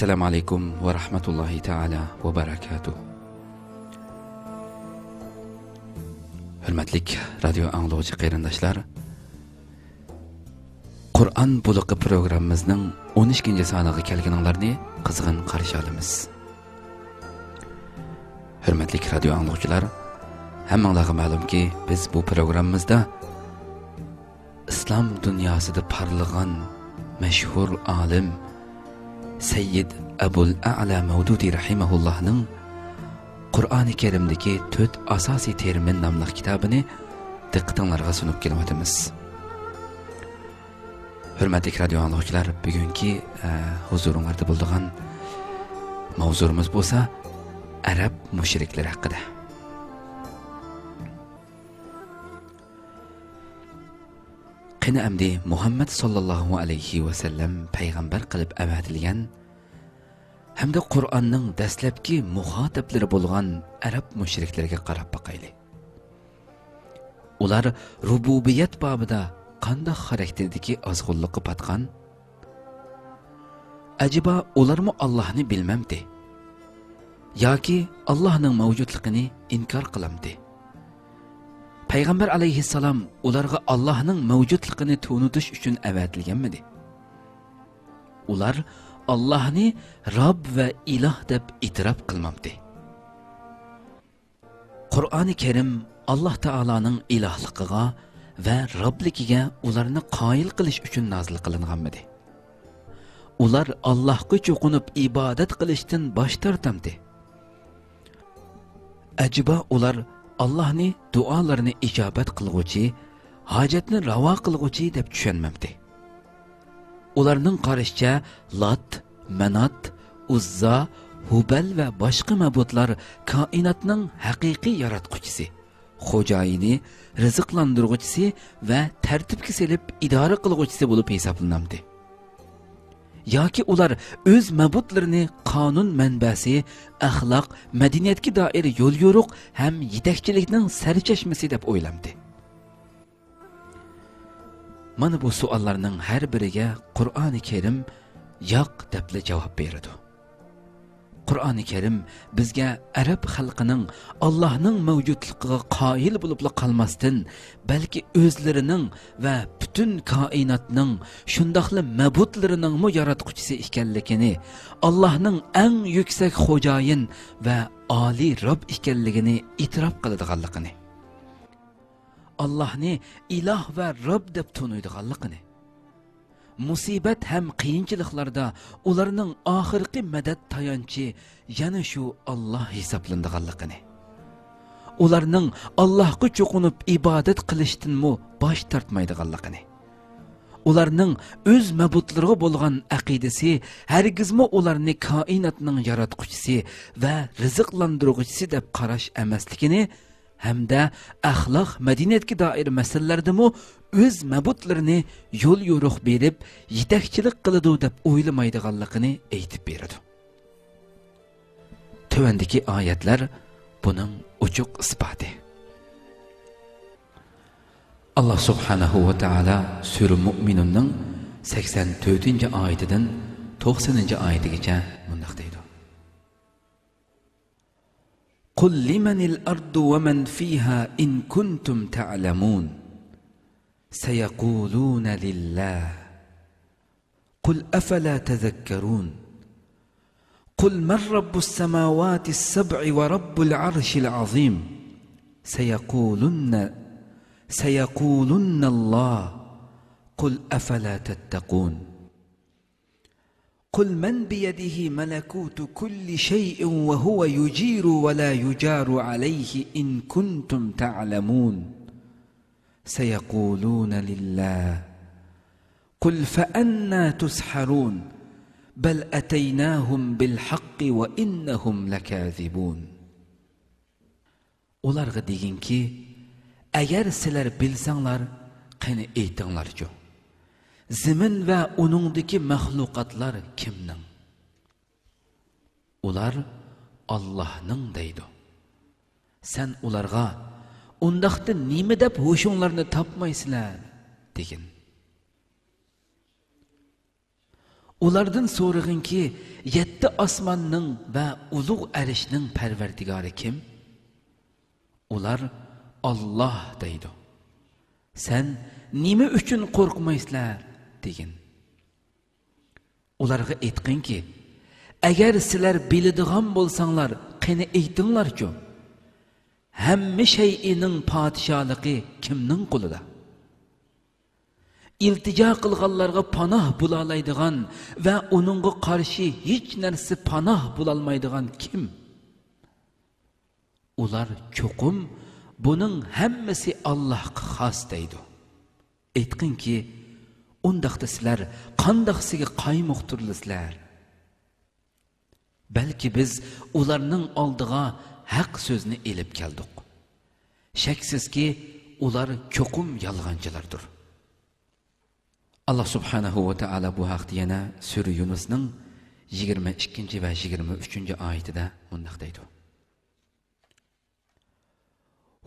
Assalamu alaikum va rahmatullohi ta'ala va barakatuh. Hurmatli radio anglovchi qarindoshlar, Qur'on buluqi programmamizning 12-soniga kelganinglarni qizg'in qarshi olamiz. Hurmatli radio anglovchilar, hammanglarga ma'lumki, biz bu programmamizda islom dunyosida parlagan mashhur olim Sayyid Abul A'la Mavdudi rahimahullohning Qur'oni Karimdagi 4 asosiy termin nomli kitobini diqqatingizga sunib kelmoqdamiz. Hurmatli radio anglovchilar, bugungi huzuringizda bo'lgan mavzuimiz bo'lsa Arab mushriklar haqida. Qani amdi Muhammad sallallohu alayhi va sallam payg'ambar qilib avatilgan hamda Qur'onning dastlabki muxotablari bo'lgan arab mushriklarga qarab boqayli. Ular rububiyat babida qanday xarakterdagi ozg'unlikqa patgan? Ajiba ularmi Allohni bilmamdi? yoki Allohning mavjudligini inkor qilamdi? Payg'ambar alayhissalom ularga Allohning mavjudligini tunutish uchun avatilganmidi? Ular Allohni Robb va iloh deb e'tirof qilmamdi. Qur'oni Karim Alloh taolaning ilohligiga va Robbligiga ularni qoyil qilish uchun nozil qilinganmidi? Ular Allohga cho'qinib ibodat qilishdan bosh tortamdi. Ajiba ular Allah'ni dualarını icabet qilguvchi, hajatni ravo qilguvchi deb tushunmamdi. Ularning qarashicha Lat, Manat, Uzza, Hubal va boshqa mabudlar koinotning haqiqiy yaratquchisi, xo'jayini, rizqlantiruvchisi va tartibga selib idora qilguvchisi bo'lib hisoblanamdi. yoki ular o'z mabudlarini qonun manbasi, axloq, madaniyatga doir yo'l yo'riq ham yetakchilikning sarchashmasi deb o'ylamdi. Mana bu savollarning har biriga Qur'oni Karim yo'q deb javob beradi. Qur'oni Karim bizga arab xalqining Allohning mavjudligiga qoyil bo'lib qolmasdan, balki o'zlarining va butun koinotning shundoqli mabudlarining yaratquchisi ekanligini, Allohning eng yuksak xo'jayin va oliy Robb ekanligini e'tirof qiladiganligini, Allohni iloh va Robb deb tunuydiganligini, musibat ham qiyinchiliklarda ularning oxirgi madad tayanchi yana shu Alloh hisoblanadiganligini, ularning Allohga cho'qinib ibodat qilishdanmi bosh tortmaydiganligini, ularning o'z mabudlariga bo'lgan aqidasi hargizmi ularni koinotning yaratquchisi va rizqlantiruvchisi deb qarash emasligini hamda axloq madaniyatga doir masalalardami o'z mabudlarini yo'l yo'riq berib yetakchilik qiladi deb o'ylamaydiganligini aytib beradi. Tövendeki oyatlar buning ochiq isboti. Allah subhanahu va taala Sura Mu'minunning 84-oyatidan 90-oyatigacha bunday deydi. قل لمن الأرض ومن فيها إن كنتم تعلمون سيقولون لله قل أفلا تذكرون قل من رب السماوات السبع ورب العرش العظيم سيقولن الله قل أفلا تتقون قل من بيده ملكوت كل شيء وهو يجير ولا يجار عليه إن كنتم تعلمون سيقولون لله قل فأنا تسحرون بل أتيناهم بالحق وإنهم لكاذبون. Ularga deginki, agar sizlar bilsanglar, qani aytinglarchi. Zimin va uningdagi mahluqotlar kimning? Ular Allohning deydi. Sen ularga undaqda nima deb ho'shinglarni topmaysizlar degin. Ulardan so'rag'inki, 7 osmonning va ulug' arishning parvardigori kim? Ular Alloh deydi. Sen nima uchun qo'rqmaysizlar degin. Ularga aytqinki, agar sizlar biladigan bo'lsanglar, qani aytinglar-ku. Hamma shay'ining podshohligi kimning qo'lida? İltijo qilganlarga panoh bo'laoladigan va uningga qarshi hech narsa panoh bo'lolmaydigan kim? Ular cho'qim buning hammasi Allohga xos deydi. Aytqinki, undaqda sizlar qandaqsiga qaymoqtirlisizlar? Balki biz ularning oldiga haq so'zni elib keldik. Shaksizki, ular cho'qim yolg'onchilardir. Allah subhanahu wa ta'ala bu haqda yana Sura Yunusning 22 va 23 oyatida mundaq deydi.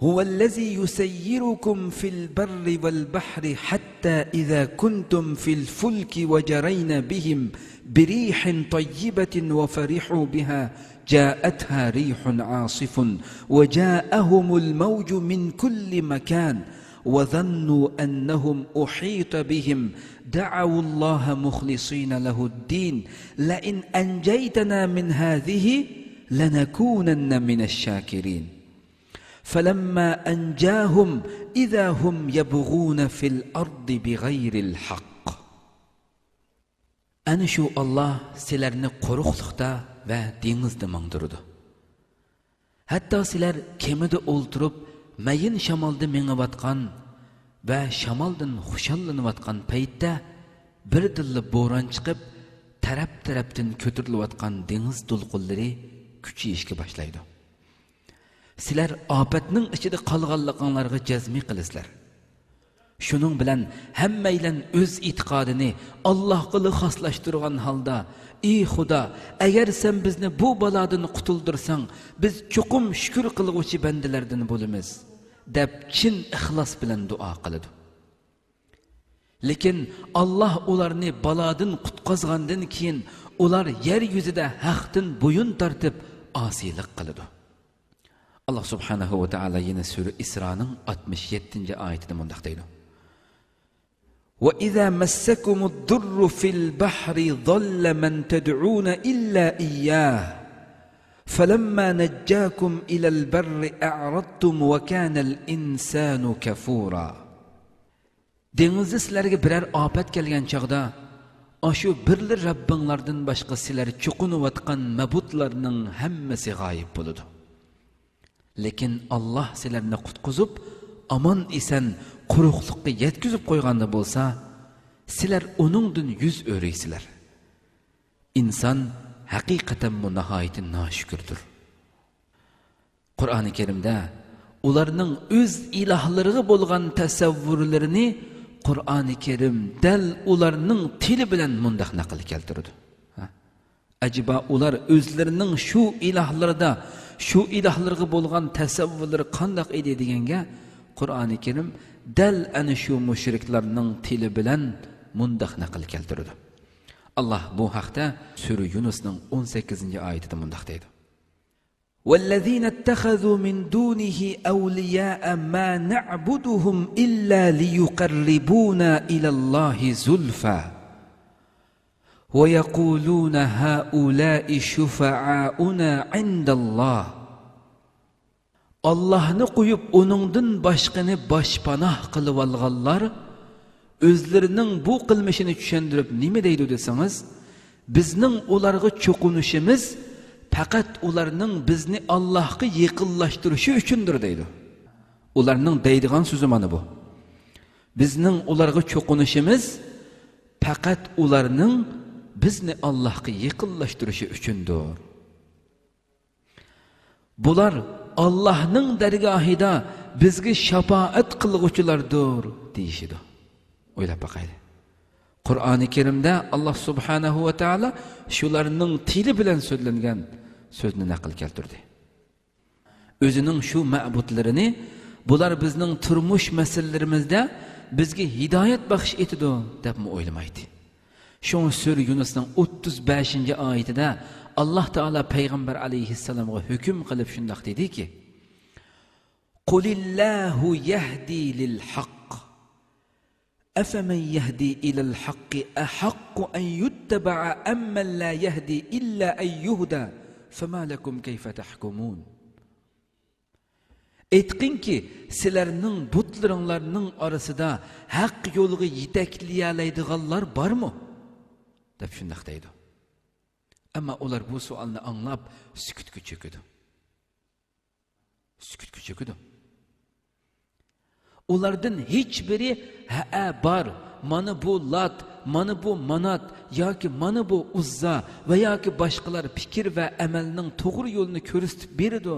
هو الذي يسيركم في البر والبحر حتى إذا كنتم في الفلك وجرين بهم بريح طيبة وفرحوا بها جاءتها ريح عاصف وجاءهم الموج من كل مكان وظنوا أنهم أحيط بهم دعوا الله مخلصين له الدين لئن أنجيتنا من هذه لنكونن من الشاكرين فلما أنجاهم إذا هم يبغون في الأرض بغير الحق. أنا شو الله سيلرني قورقلukta ve denizde mangdırdı. Hatta siler kemide olturup mayin şamalda meňibatkan ve şamaldan huşallanıvatkan paytda bir dilli boran çıkıp tarap-tarapdan kötürülüvatkan deniz dulqunlary küçüyişke başlaydı. Sizler afatning ichida qolganliklaryga jazmi qilasizlar. Shuning bilan hammanglar o'z e'tiqodini Allohga xoslashtirgan holda, "Ey Xudo, agar sen bizni bu balodan qutuldirsang, biz cho'qim shukr qilguvchi bandalardan bo'lamiz" deb chin ixlos bilan duo qiladi. Lekin Alloh ularni balodan qutqazgandan keyin ular yer yuzida haqdan bo'yin tortib osiylik qiladi. Allah subhanahu wa ta'ala yine Sura İsra'nın 67. ayetinde mundaq deydi. وَإِذَا مَسَّكُمُ الضُّرُّ فِي الْبَحْرِ ضَلَّ مَنْ تَدْعُونَ إِلَّا إِيَّاهُ فَلَمَّا نَجَّاكُمْ إِلَى الْبَرِّ أَعْرَضْتُمْ وَكَانَ الْإِنسَانُ كَفُورًا. Denizde sizlerge birer afet kelgen çağda, aşu birli Rabbinlardan başka sizler çoqunuvatkan mabutlarının hemmesi gayip buludu. Lekin Allah sizlarni qutqizib, aman isen quruqlikka yetkizib qo'yganda bo'lsa, sizlar uningdan yuz o'raysizlar. İnsan haqiqatan nihoyat noshukrdir. Qur'oni Karimda ularning o'z ilohlariga bo'lgan tasavvurlarini Qur'oni Karim dal ularning tili bilan mundaq naql keltirdi. Acaba ular o'zlarining shu ilahlarida şu ilahlarga bo'lgan tasavvurlari qanday edi deganga Qur'oni Karim dal ana shu mushriklarning tili bilan mundaq naql keltirdi. Allah bu haqda Sura Yunusning 18. oyatida mundaq deydi. وَالَّذِينَ اتَّخَذُوا مِنْ دُونِهِ أَوْلِيَاءَ مَا نَعْبُدُهُمْ إِلَّا لِيُقَرِّبُونَا إِلَى اللَّهِ زُلْفَى وَيَقُولُونَ هَؤُلَاءِ شُفَعَاؤُنَا عِنْدَ اللَّهِ. Allah'ını koyup onundan başkanı başpanah kılıp alğanlar, özlerinin bu kılmışını düşündürüp nime deydi deseniz, bizning ularga çoqunuşimiz, fakat ularning bizni Allah'a yıkıllaştırışı üçündür deydi. Ularning deydigan sözü mana bu. Bizning ularga çoqunuşimiz, fakat ularning bizni Allah'a yıkıllaştırışı üçündür. Bular Allah'ның dergahida bizge şafaat kılgıçılardır deyişidir. Oylap bakaydı. Kur'an-ı Kerim'de Allah subhanahu wa ta'ala şularının tili bilen söylengen sözünü nakil keltirdi. Özünün şu ma'budlarini bular bizning turmuş meselelerimizde bizge hidayet bakış etidu deb mi oylamaydı. Şu Sure Yunus'un 35. ayetida Allah Teala Peygamber aleyhisselam'a hüküm kılıp şundak dedi ki: "Kulillahu yehdi lil haqq. Efemen yehdi ilal haqqi ahakku en yutteba'a emmen la yehdi illa en yuhda. Fema lekum keyfe tahkumun." Etkin ki, sizlerinin butlarınlarının arasında hak yolu yetekleyeleydiğanlar var mı? Dep şundak deydi. Ama ular bu sualını anlap sükütkü çöküdü. Sükütkü çöküdü. Ulardan hiçbiri ha bar, mana bu lat, mana bu manat, ya ki mana bu uzza veya ki başkalar fikir ve emelinin doğru yolunu körüstüp beridi.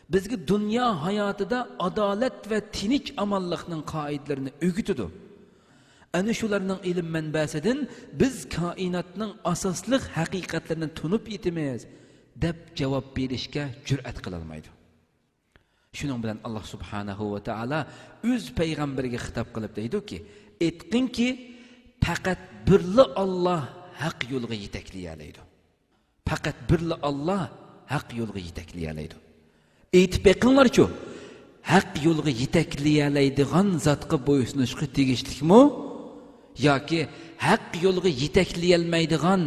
Bizge dünya hayatında adalet ve tinç amallıqның kaidlerini ögütüdü. Ana şularning ilm manbasidan biz koinotning asosli haqiqatlarini tunib yetimiz deb javob berishga jur'at qilolmaydi. Shuning bilan Alloh subhanahu va taolo o'z payg'ambariga xitob qilib deydi-ki, aytqinki, faqat birli Alloh haq yo'lga yetaklayoladi. Faqat birli Alloh haq yo'lga yetaklayoladi. Aytib beqinglarchu, haq yo'lga yetaklayoladigan zotga bo'ysunishga tegishlikmi? Yoki haq yo'lga yetakleyolmaydigan,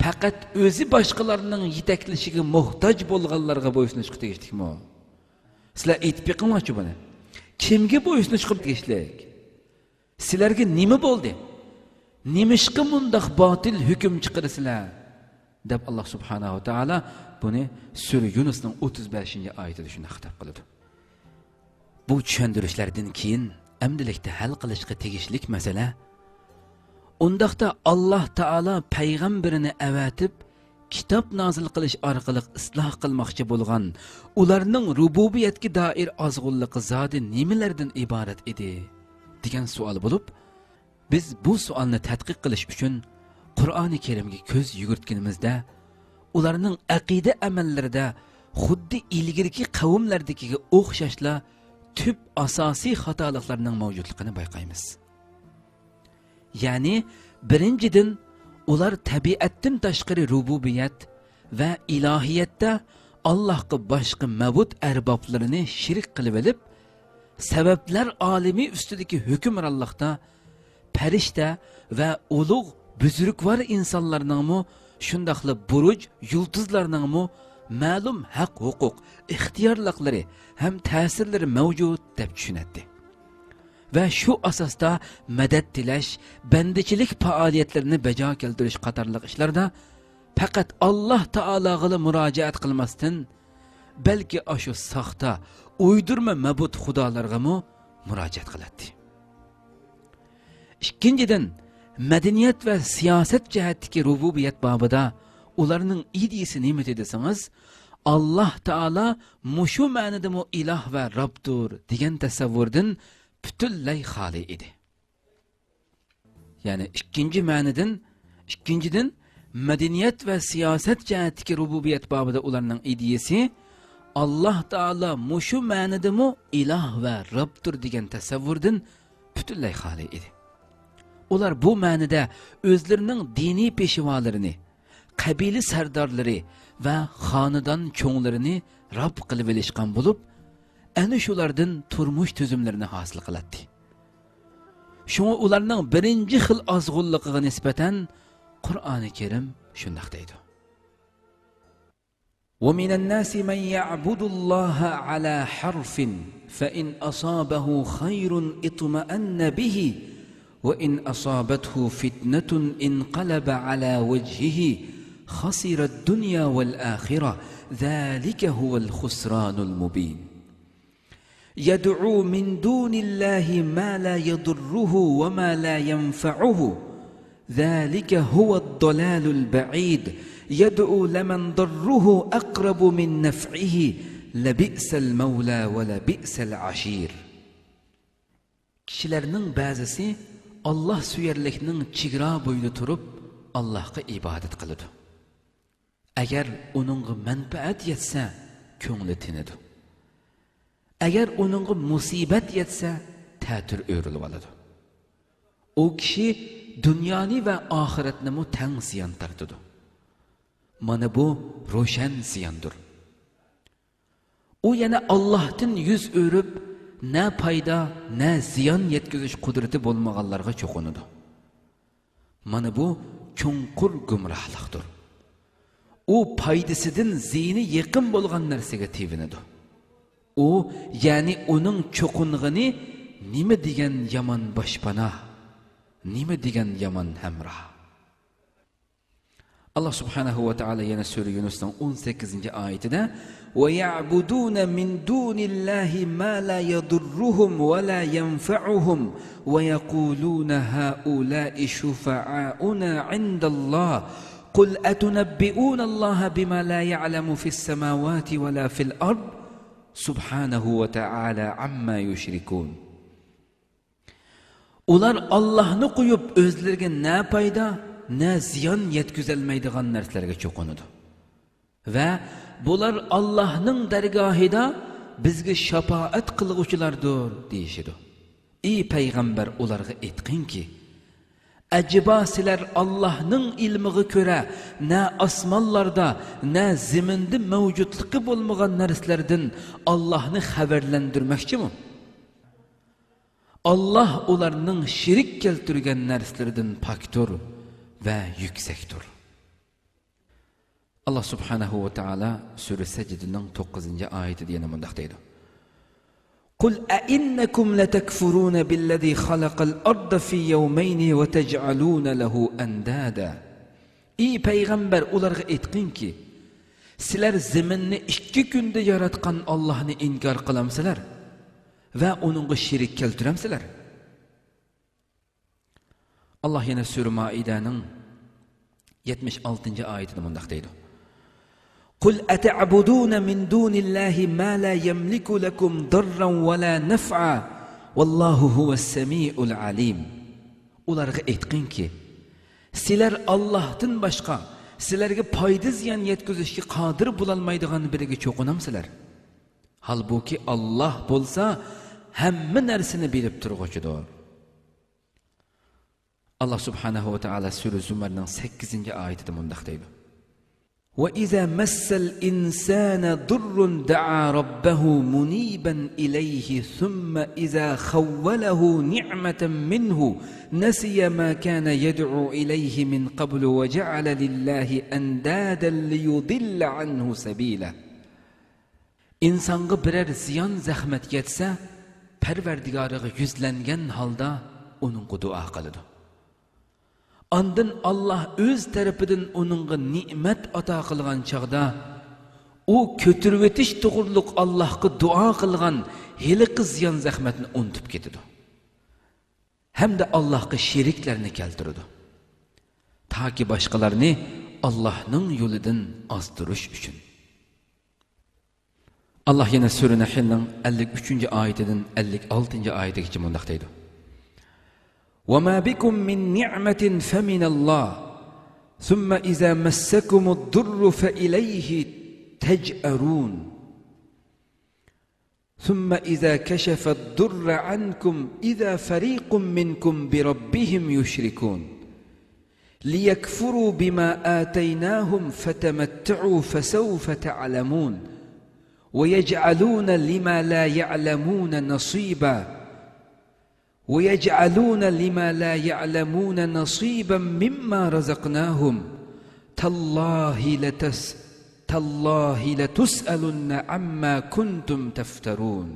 faqat o'zi boshqalarning yetaklashiga muhtoj bo'lganlarga bo'ysunishga tegishlikmi? Sizlar aytib beqinglarchu buni. Kimga bo'ysunishga tegishlik? Sizlarga nima bo'ldi? Nimishqa mundaq botil hukm chiqarsizlar? deb Alloh subhanahu va taolo buni Sure Yunusning 35-oyatida shunday xitob qiladi. Bu tushuntirishlardan keyin amdilikda hal qilishga tegishlik masala undaqda Alloh taolo payg'ambarini avatib kitob nozil qilish orqali isloh qilmoqchi bo'lgan ularning rububiyatga doir ozg'unligi zodi nimalardan iborat edi degan savol bo'lib, biz bu savolni tadqiq qilish uchun Qur'oni Karimga ko'z yugurtganimizda ularning aqida amallarida xuddi ilgirki qavmlardagiga o'xshashla tüp asosiy xatoliklarning mavjudligini bayqaymiz. Ya'ni birinchidan ular tabiatdan tashqari rububiyat va ilohiyatda Allohga boshqa ma'bud arboblarini shirk qilib olib, sabablar olimi ustidagi hukmronlikda farishta va ulug' buzrukvar insonlarningmi, shundaqli buruj yulduzlarningmi ma'lum haq huquq, ixtiyorliklari ham ta'sirlari mavjud deb tushunadi. Va shu asosda madad tilash, bandichilik faoliyatlarini bajo keltirish qatorliq ishlarda faqat Alloh taologa murojaat qilmasdan, balki ashu soxta, uydurma ma'bud xudolarga murojaat qiladi. Ikkinchidan, madaniyat va siyosat jihatdagi rububiyat babida ularning ideyasi nima desangiz, Alloh taolo mushu ma'noda iloh va robdur degan tasavvurdan butunlay xoli edi. Ya'ni ikkinchidan madaniyat va siyosat jihatdagi rububiyat babida ularning ideyasi Alloh taolo mushu ma'noda iloh va robdur degan tasavvurdan butunlay xoli edi. Ular bu ma'noda o'zlarining diniy peshvolarini, qabila sardorlari va xonadon cho'nglarini rob qilib olishgan bo'lib, ana shulardan turmush tuzumlarini hosil qiladi. Shunga ularning birinchi xil ozg'unligiga nisbatan Qur'oni Karim shunday deydi: "Wa minan nasi man ya'budu Alloha ala harfin fa in asabahu khayrun itma'anna bihi وإن أصابته فتنة انقلب على وجهه خسر الدنيا والآخرة ذلك هو الخسران المبين يدعو من دون الله ما لا يضره وما لا ينفعه ذلك هو الضلال البعيد يدعو لمن ضره أقرب من نفعه لبئس المولى ولبئس العشير." Kişilerinin bazısı Allah suyarlikning chegara bo'yida turib Allohga ibodat qiladi. Agar uningga manfaat yetsa, ko'ngli tinadi. Agar uningga musibat yetsa, ta'tir o'rilib oladi. O kishi dunyoni va oxiratni mu tang ziyon tortadi. Mana bu ro'shan ziyondir. U yana Allohdan yuz o'rib, na foyda, na ziyon yetkazish qudrati bo'lmaganlarga cho'qinadi. Mana bu chunqur gumrohlikdir. U foydasidan ziyni yaqin bo'lgan narsaga tevinadi. U, ya'ni uning cho'qing'ini nima degan yomon boshpana, nima degan yomon hamroh. Allah subhanahu wa ta'ala yana sura Yunusning 18-oyatida va ya'buduna min dunillahi ma la yadurruhum va la yanfa'uhum va yaquluna haula'i shufa'auna 'indallah qul atunabbi'una Allaha bima la ya'lamu fis samawati wa la fil ard subhanahu wa ta'ala amma yushrikun. Ular Allohni qo'yib o'zlariga na foyda, na ziyon yetkazolmaydigan narsalarga cho'qinadi. Va bular Allohning dargohida bizga shafaat qilguvchilardir deyishidi. Ey payg'ambar, ularga aytqinki, ajiba sizlar Allohning ilmiga ko'ra na osmonlarda, na zaminda mavjudligi bo'lmagan narsalardan Allohni xabarlantirmoqchimi? Allah ularning shirik keltirgan narsalardan pokdir va yuksakdir. Allah subhanahu wa ta'ala sura Sajdaning 9-oyatida yana bunday deydi: Qul a'innakum latakfuruna billadhi khalaqal arda fi yawmayn wa taj'aluna lahu andada. Ey payg'ambar, ularga aytqinki, sizlar zaminni 2 kunda yaratgan Allohni inkor qilamsizlar va uningga shirik keltiramsizlar. Allah yana sura Maidaning 76-oyatida bunday deydi: Qul ata'buduna min dunillahi ma la yamliku lakum darran wa la naf'a wallahu huwas samiul alim. Ularga aytqinki, sizlar Allohdan boshqa sizlarga foyda ziyon yetkazishga qodir bo'lolmaydigan biriga cho'qinamsizlar. Halbuki Allah bo'lsa hamma narsani bilib turg'uchidir. Allah subhanahu wa ta'ala sura Zumarning 8-oyatida bunday deydi: Wa iza massal insana durrun da'a rabbahu muniban ilayhi thumma iza khawwalahu ni'matan minhu nasiya ma kana yad'u ilayhi min qablu wa ja'ala lillahi andadan liyudilla anhu sabila. İnsonga biror ziyon zahmat yetsa, Parvardigoriga yuzlangan holda uning duo qiladi. Ondan Allah o'z tarafidan uningga ne'mat ato qilgan chaqda u ko'tirib o'tish to'g'riliq Allohga duo qilgan heliqi ziyon zahmatni unutib ketadi. Hamda Allohga sheriklarni keltiradi. Taki boshqalarni Allohning yo'lidan ozdirish uchun. Allah yana sura Nahlning 53-oyatidan 56-oyatigacha bunday deydi: وَمَا بِكُم مِّن نِّعْمَةٍ فَمِنَ اللَّهِ ثُمَّ إِذَا مَسَّكُمُ الضُّرُّ فَإِلَيْهِ تَجْأَرُونَ ثُمَّ إِذَا كَشَفَ الضُّرَّ عَنكُمْ إِذَا فَرِيقٌ مِّنكُمْ بِرَبِّهِمْ يُشْرِكُونَ لِيَكْفُرُوا بِمَا آتَيْنَاهُمْ فَتَمَتَّعُوا فَسَوْفَ تَعْلَمُونَ وَيَجْعَلُونَ لِمَا لَا يَعْلَمُونَ نَصِيبًا وَيَجْعَلُونَ لِمَا لَا يَعْلَمُونَ نَصِيبًا مِّمَّا رَزَقْنَاهُمْ تَاللَّهِ لَتُسْأَلُنَّ عَمَّا كُنْتُمْ تَفْتَرُونَ.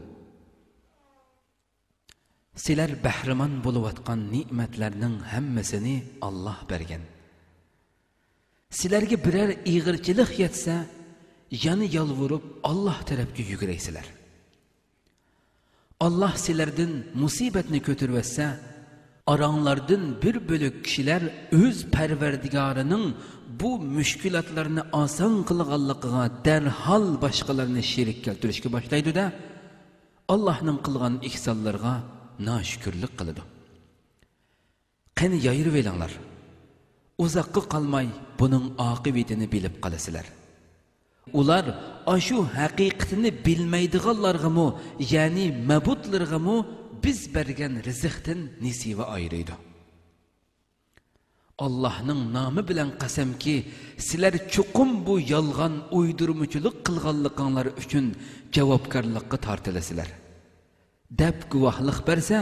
Sizlar bahramon bo'layotgan ne'matlarning hammasini Alloh bergan. Sizlarga biror ig'irchilik yetsa, yana yolvorib Alloh tarafga yuguraysizlar. Allah sizlardan musibatni ko'tarsa, aranglardan bir bölük kishilar o'z Parvardigorining bu mushkulotlarni oson qilganligiga darhol boshqalarni sherik keltirishga boshlaydi-da, Allohning qilgan ihsonlarga noshukrlik qiladi. Qani yoyirib elinglar. Uzoqqa qolmay buning oqibatini bilib qolasizlar. Ular ashu haqiqatini bilmaydiganlarga-mu, ya'ni mabutlarga-mu biz bergan rizqdan nasiba ayiradi. Allah'ның namı bilen qasam ki, sizler çuqum bu yalgan uydurmuchuluk qilganliqinglar uchun javobgarlikka tortilasizlar. Deb guvohlik bersa,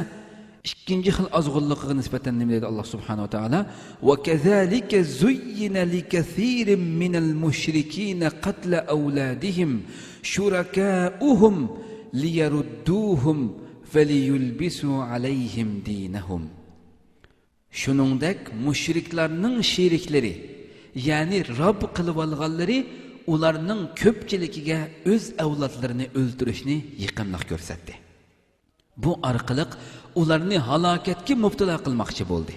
ikkinchi xil ozg'unligiga nisbatan nima deydi Alloh subhanahu va taolo? Va kazalika zuyyina likathirin minal mushrikin qatla awladihim shuraka'uhum liyarudduhum faliyulbisu alayhim dinahum. Shuningdek mushriklarning sherikleri, ya'ni Rob qilib olganlari ularning ko'pchiligiga o'z avlodlarini o'ldirishni yiqimliq ko'rsatdi. Bu orqali ularni halokatga mubtalo qilmoqchi bo'ldi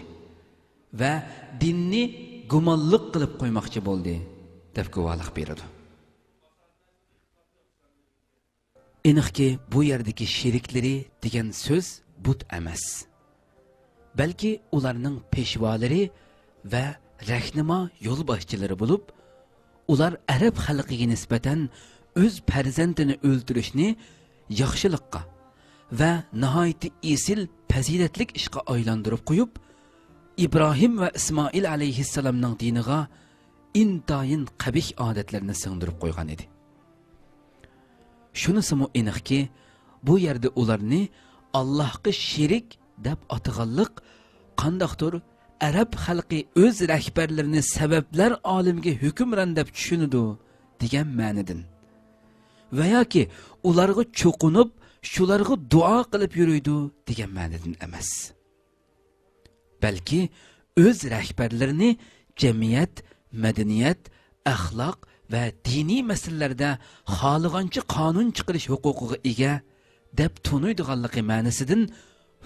va dinni gumonliq qilib qo'ymoqchi bo'ldi deb guvohlik beradi. Aniqki bu yerdagi sheriklari degan so'z but emas. Balki ularning peshvolari va rahnimo yo'lboshchilari bo'lib, ular arab xalqiga nisbatan o'z farzandini o'ldirishni yaxshilikqa va nihoyatda esil fazilatlik ishga aylantirib qo'yib, İbrahim va Ismoil alayhissalomning diniga intayin qabih odatlarni singdirib qo'ygan edi. Shunisi aniqki, bu yerda ularni Allohga sherik deb ataganlik qandaqdir arab xalqi o'z rahbarlarini sabablar olimga hukmron deb tushunadi degan ma'nidan va yoki ularga cho'qinib shularga duo qilib yuruydi degan ma'nidan emas. Balki o'z rahbarlarini jamiyat, madaniyat, axloq va diniy masalalarda xohlagancha qonun chiqarish huquqiga ega deb tunuydiganligi ma'nisidan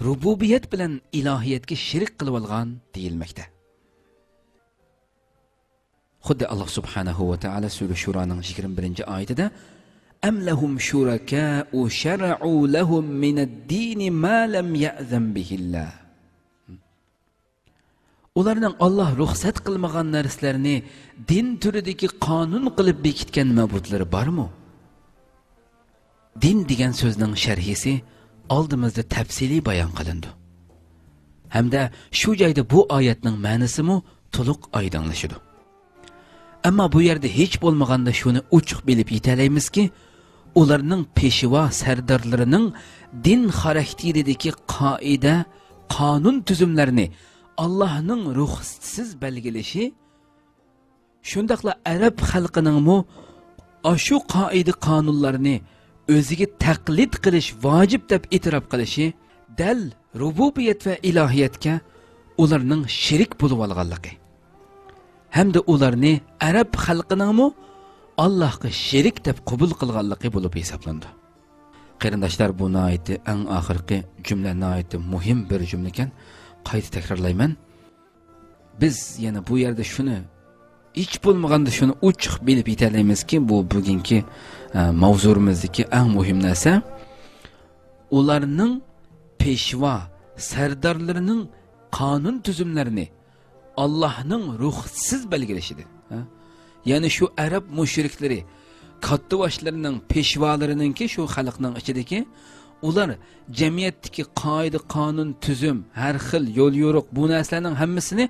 rububiyat bilan ilohiyatga shirik qilib olgan deyilmoqda. Xuddi Alloh subhanahu va taolo sura Shuroning 21-oyatida am lahum shuraka'u shar'u lahum min ad-din ma lam ya'zam bihillah. Ularning Alloh ruxsat qilmagan narsalarni din turidagi qonun qilib bekitgan ma'budlari bormi? Din degan so'zning sharhisi oldimizda tafsiliy bayon qilindi. Hamda shu joyda bu oyatning ma'nosimi to'liq oydinlashadi. Ammo bu yerda hech bo'lmaganda shuni ochiq bilib yetalamizki, ularning peshvo sardorlarining din xarakteridagi qoida, qonun tuzumlarini Allohning ruxsatsiz belgilashi, shundaqla arab xalqining shu qoida qonunlarni o'ziga taqlid qilish vojib deb e'tirof qilishi dal rububiyat va ilohiyatga ularning shirik bo'lib olganligi hamda ularni arab xalqining Allohga shirik deb qabul qilganligi bo'lib hisoblandi. Qarindoshlar, bu noiti eng oxirgi jumla noiti muhim bir jumla ekan. Qayta takrorlayman. Biz yana bu yerda shuni hech bo'lmaganda shuni ochiq bilib yetalamizki, bu bugungi mavzumuzdagi eng muhim narsa ularning peshvo sardorlarining qonun tuzumlarini Allohning ruxsatsiz belgilashidir. Ya'ni shu arab mushriklari katta boshlarining peshvolarininki shu xalqning ichidagi ular jamiyatdagi qoida, qonun, tuzum, har xil yo'l yo'riq bu narsalarning hammasini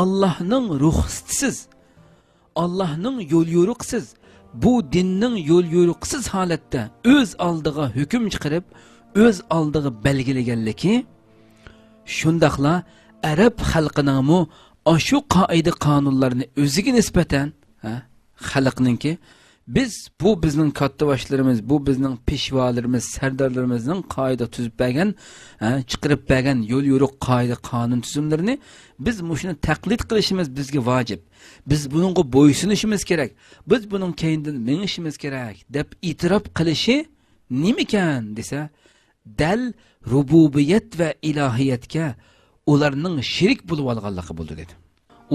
Allohning ruxsatsiz, Allohning yo'l yo'riqsiz, bu dinning yo'l yo'riqsiz holatda o'z oldiga hukm chiqarib, o'z oldiga belgilaganligi shundaqla arab xalqining shu qoida qonunlarni o'ziga nisbatan xalqninki biz bu bizning katta boshlarimiz, bu bizning peshvolarimiz, sardorlarimizning qoida tuzib bergan, chiqarib bergan yo'l yo'riq qoida qonun tuzumlarini biz shuni taqlid qilishimiz bizga vojib. Biz buningga bo'ysunishimiz kerak. Biz buning keyindan mengishimiz kerak deb e'tirof qilishi nima ekan desa, dal rububiyat va ilohiyatga ularning shirik bo'lib olganligi bo'ldi dedi.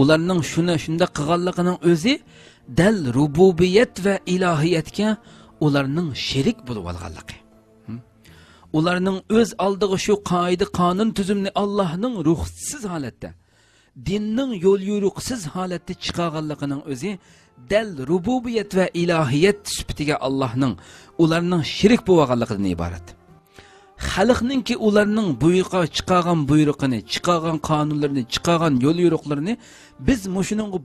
Ularning shunda qilganligining o'zi dal rububiyat va ilohiyatga ularning shirik bo'lib olganligi. Ularning o'z oldiga shu qoida qonun tuzumni Allohning ruxsatsiz holatda, dinning yo'l yo'riqsiz holatda chiqarganligining o'zi dal rububiyat va ilohiyat sifatiga Allohning ularning shirik bo'lganligidan iborat. xalqninki ularning buyruqqa chiqargan buyruqini, chiqargan qonunlarini, chiqargan yo'l yo'riqlarini biz mushuninga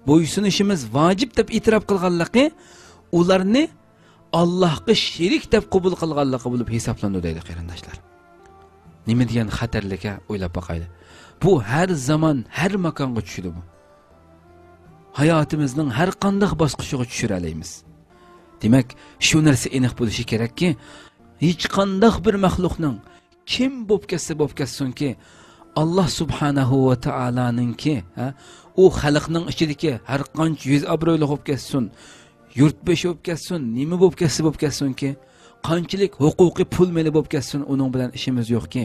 bo'ysunishimiz vojib deb e'tirof qilganligi ularni Allohga sherik deb qabul qilganligi bo'lib hisoblanadi deydi qarindoshlar. Nima degan xatarlikka o'ylab boqaylik. Bu har zamon, har makonga tushadi bu. Hayotimizning har qanday bosqichiga tushira olamiz. Demak, shu narsa aniq bo'lishi kerakki, hech qanday bir maxluqning kim bo'lib ketsa-ki, Alloh subhanahu va taolaninki, u xalqning ichidagi har qancha yuz obro'li bo'lib ketsin, yurtbesh bo'lib ketsin, nima bo'lib ketsin-ki, qanchalik huquqiy pul meli bo'lib ketsin, uning bilan ishimiz yo'qki.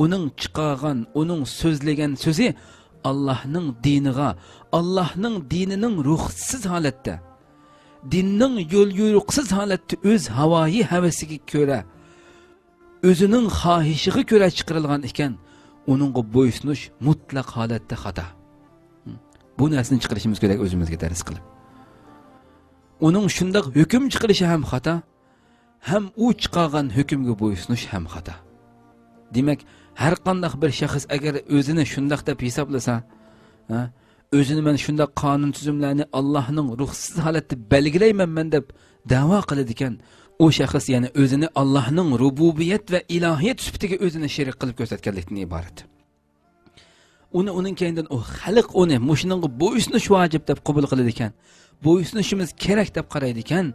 Uning chiqargan, uning so'zlagan so'zi Allohning diniga, Allohning dinining ruhsiz holatda, dinning yo'l yo'riqsiz holatda o'z havoyi havasiga ko'ra, o'zining xohishiga ko'ra chiqarilgan ekan, uningga bo'ysunish mutlaq holatda xato. Bu narsani chiqarishimiz kerak o'zimizga dars qilib. Uning shunday hukm chiqarishi ham xato, ham u chiqargan hukmga bo'ysunish ham xato. Demak, har qanday bir shaxs agar o'zini shunday deb hisoblasa, o'zini men shunday qonun tuzumlarni Allohning ruhsiz holatda belgilayman men deb da'vo qiladi ekan, o shaxs ya'ni o'zini Allohning rububiyat va ilohiyat sifatiga o'zini sherik qilib ko'rsatganlikdan iborat. Uning keyindan o xalq uni mushuninga bo'ysunish vojib deb qabul qiladi ekan, bo'ysunishimiz kerak deb qaraydi ekan,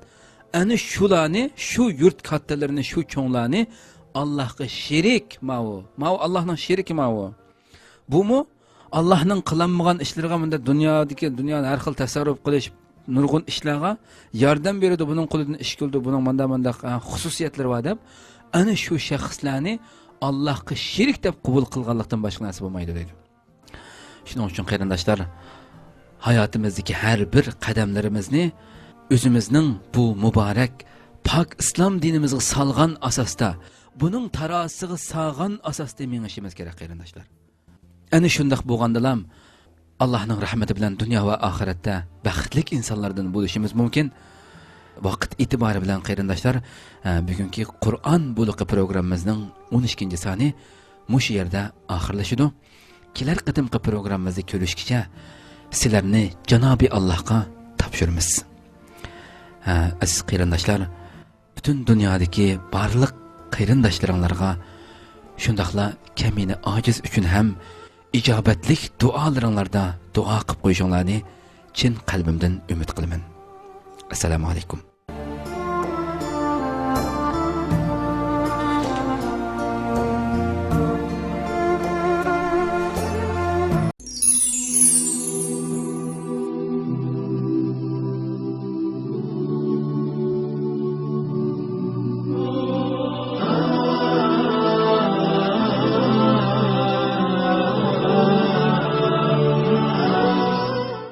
ana shularni, shu yurt kattalarini, shu cho'nglarni Allohga sherik ma'u Allohning sheriki ma'u. Bu mu Allohning qilinmagan ishlariga bunda dunyoni har xil tasarruf qilish, nurg'un ishlarga yordam beradi, buning qo'lidan ish qildi, buning manda xususiyatlari bor deb, ana shu shaxslarni Allohga sherik deb qabul qilganlikdan boshqa narsa bo'lmaydi deydi. Shuning uchun qarindoshlar, hayotimizdagi har bir qadamlarimizni o'zimizning bu muborak pok islom dinimizga solgan asosda, buning tarosiga sog'an asosda mengishimiz kerak qarindoshlar. Ana shunday bo'lgandalam Allohning rahmati bilan dunyo va oxiratda baxtli insonlardan bo'lishimiz mumkin. Vaqt e'tibori bilan qarindoshlar, bugungi Qur'on bo'liqi programmamizning 12-soni mush yerda oxirlashadi. Kelar qadimgi programmamizda ko'rishgacha sizlarni Janobi Allohga topshiramiz. Aziz qarindoshlar, butun dunyodagi barliq qarindoshlaringizga shundaqla kamini ojiz uchun ham ijobatlik duolaringlarda duo qilib qo'yishinglarni chin qalbimdan umid qilaman. Assalomu alaykum.